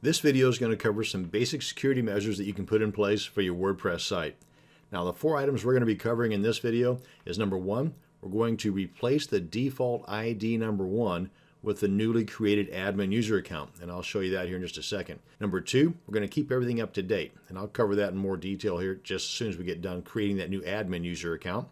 This video is going to cover some basic security measures that you can put in place for your WordPress site. Now, the 4 items we're going to be covering in this video is number 1, we're going to replace the default ID number 1 with the newly created admin user account, and I'll show you that here in just a second. Number 2, we're going to keep everything up to date, and I'll cover that in more detail here just as soon as we get done creating that new admin user account.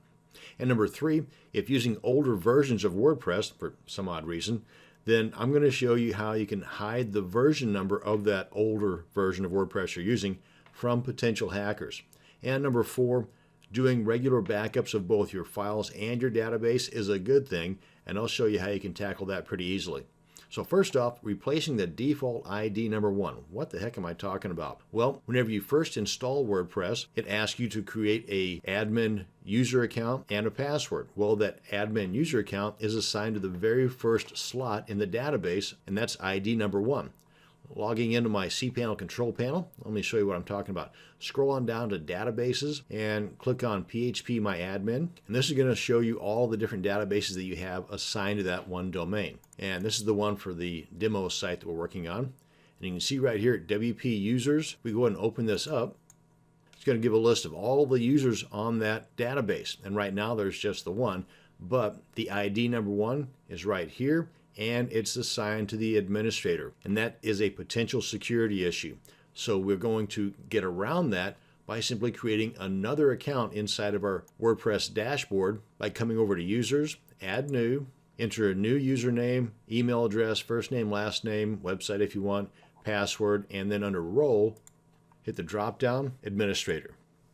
And number 3, if using older versions of WordPress for some odd reason, then I'm going to show you how you can hide the version number of that older version of WordPress you're using from potential hackers. And number 4, doing regular backups of both your files and your database is a good thing, and I'll show you how you can tackle that pretty easily. So first off, replacing the default ID number 1. What the heck am I talking about? Well, whenever you first install WordPress, it asks you to create a admin user account and a password. Well, that admin user account is assigned to the very first slot in the database, and that's ID number 1. Logging into my cPanel control panel, let me show you what I'm talking about. Scroll on down to databases and click on PHP My Admin, and this is going to show you all the different databases that you have assigned to that one domain. And this is the one for the demo site that we're working on. And you can see right here at WP Users, we go ahead and open this up. It's going to give a list of all the users on that database, and right now there's just the one, but the ID number 1 is right here, and it's assigned to the administrator, and that is a potential security issue. So we're going to get around that by simply creating another account inside of our WordPress dashboard by coming over to Users, Add New, enter a new username, email address, first name, last name, website if you want, password, and then under Role, hit the drop down, Administrator.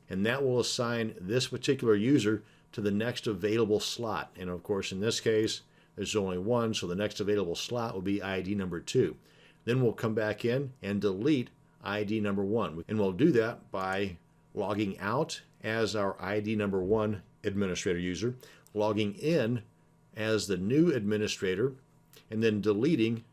And that will assign this particular user to the next available slot. And of course, in this case, there's only one, so the next available slot will be ID number 2. Then we'll come back in and delete ID number 1. And we'll do that by logging out as our ID number 1 administrator user, logging in as the new administrator, and then deleting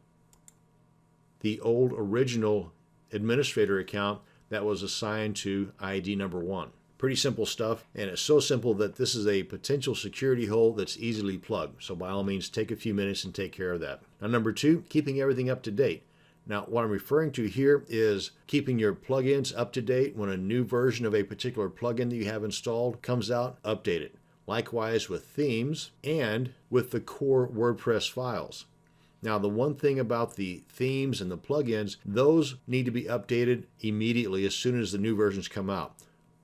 the old original administrator account that was assigned to ID number 1. Pretty simple stuff, and it's so simple that this is a potential security hole that's easily plugged. So by all means, take a few minutes and take care of that. Now, number 2, keeping everything up to date. Now, what I'm referring to here is keeping your plugins up to date. When a new version of a particular plugin that you have installed comes out, update it. Likewise with themes and with the core WordPress files. Now, the one thing about the themes and the plugins, those need to be updated immediately as soon as the new versions come out.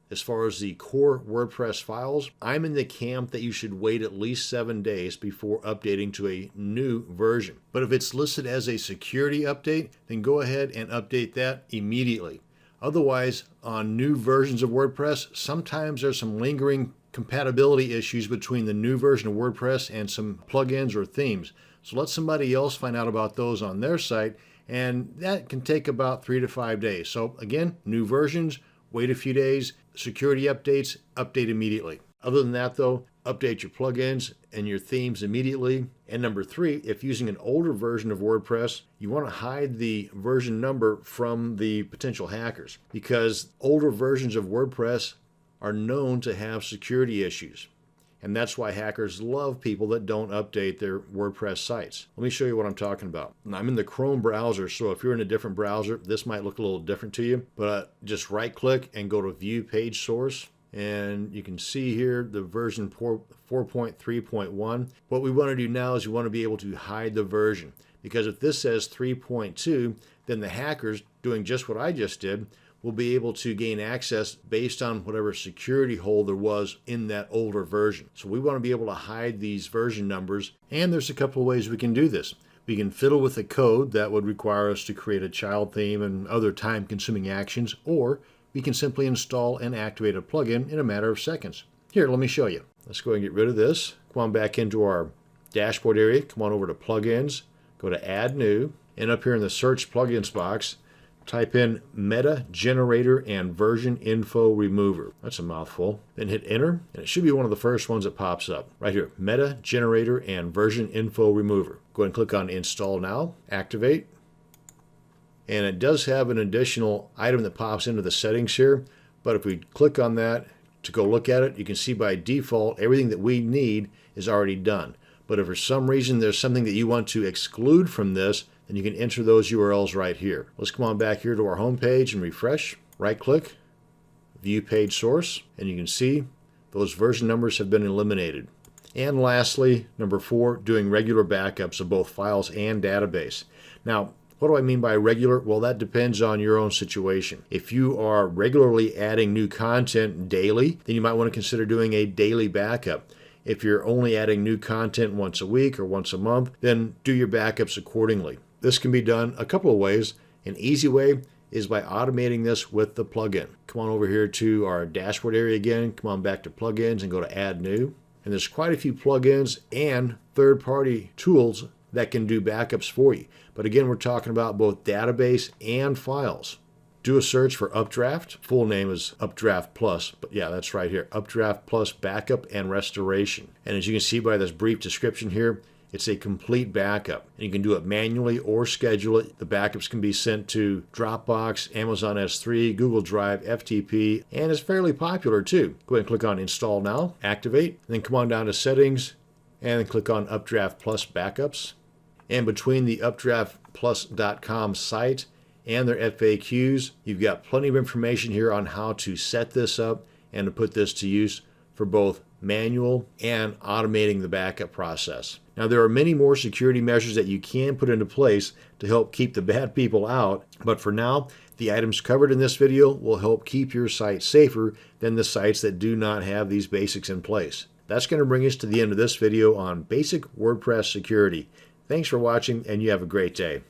As far as the core WordPress files, I'm in the camp that you should wait at least 7 days before updating to a new version. But if it's listed as a security update, then go ahead and update that immediately. Otherwise, on new versions of WordPress, sometimes there's some lingering compatibility issues between the new version of WordPress and some plugins or themes. So let somebody else find out about those on their site, and that can take about 3 to 5 days. So again, new versions, wait a few days. Security updates, update immediately. Other than that though, update your plugins and your themes immediately. And number 3, if using an older version of WordPress, you want to hide the version number from the potential hackers, because older versions of WordPress are known to have security issues. And that's why hackers love people that don't update their WordPress sites. Let me show you what I'm talking about. I'm in the Chrome browser, so if you're in a different browser, this might look a little different to you. But just right click and go to View Page Source. And you can see here the version 4.3.1. What we want to do now is we want to be able to hide the version. Because if this says 3.2, then the hackers, doing just what I just did, will be able to gain access based on whatever security hole there was in that older version. So we want to be able to hide these version numbers, and there's a couple of ways we can do this. We can fiddle with the code that would require us to create a child theme and other time-consuming actions, or we can simply install and activate a plugin in a matter of seconds. Here, let me show you. Let's go and get rid of this. Come on back into our dashboard area, come on over to Plugins, go to Add New, and up here in the Search Plugins box, type in Meta Generator and Version Info Remover. That's a mouthful. Then hit Enter, and it should be one of the first ones that pops up. Right here, Meta Generator and Version Info Remover. Go ahead and click on Install Now, Activate. And it does have an additional item that pops into the settings here, but if we click on that to go look at it, you can see by default everything that we need is already done. But if for some reason there's something that you want to exclude from this, and you can enter those URLs right here. Let's come on back here to our home page and refresh. Right click, view page source, and you can see those version numbers have been eliminated. And lastly, number 4, doing regular backups of both files and database. Now, what do I mean by regular? Well, that depends on your own situation. If you are regularly adding new content daily, then you might want to consider doing a daily backup. If you're only adding new content once a week or once a month, then do your backups accordingly. This can be done a couple of ways. An easy way is by automating this with the plugin. Come on over here to our dashboard area again. Come on back to plugins and go to add new. And there's quite a few plugins and third-party tools that can do backups for you. But again, we're talking about both database and files. Do a search for Updraft. Full name is Updraft Plus, but yeah, that's right here. Updraft Plus Backup and Restoration. And as you can see by this brief description here, it's a complete backup. And you can do it manually or schedule it. The backups can be sent to Dropbox, Amazon S3, Google Drive, FTP, and it's fairly popular too. Go ahead and click on Install Now, activate, and then come on down to Settings, and then click on Updraft Plus Backups. And between the updraftplus.com site and their FAQs, you've got plenty of information here on how to set this up and to put this to use for both manual and automating the backup process. Now, there are many more security measures that you can put into place to help keep the bad people out, but for now, the items covered in this video will help keep your site safer than the sites that do not have these basics in place. That's going to bring us to the end of this video on basic WordPress security. Thanks for watching, and you have a great day.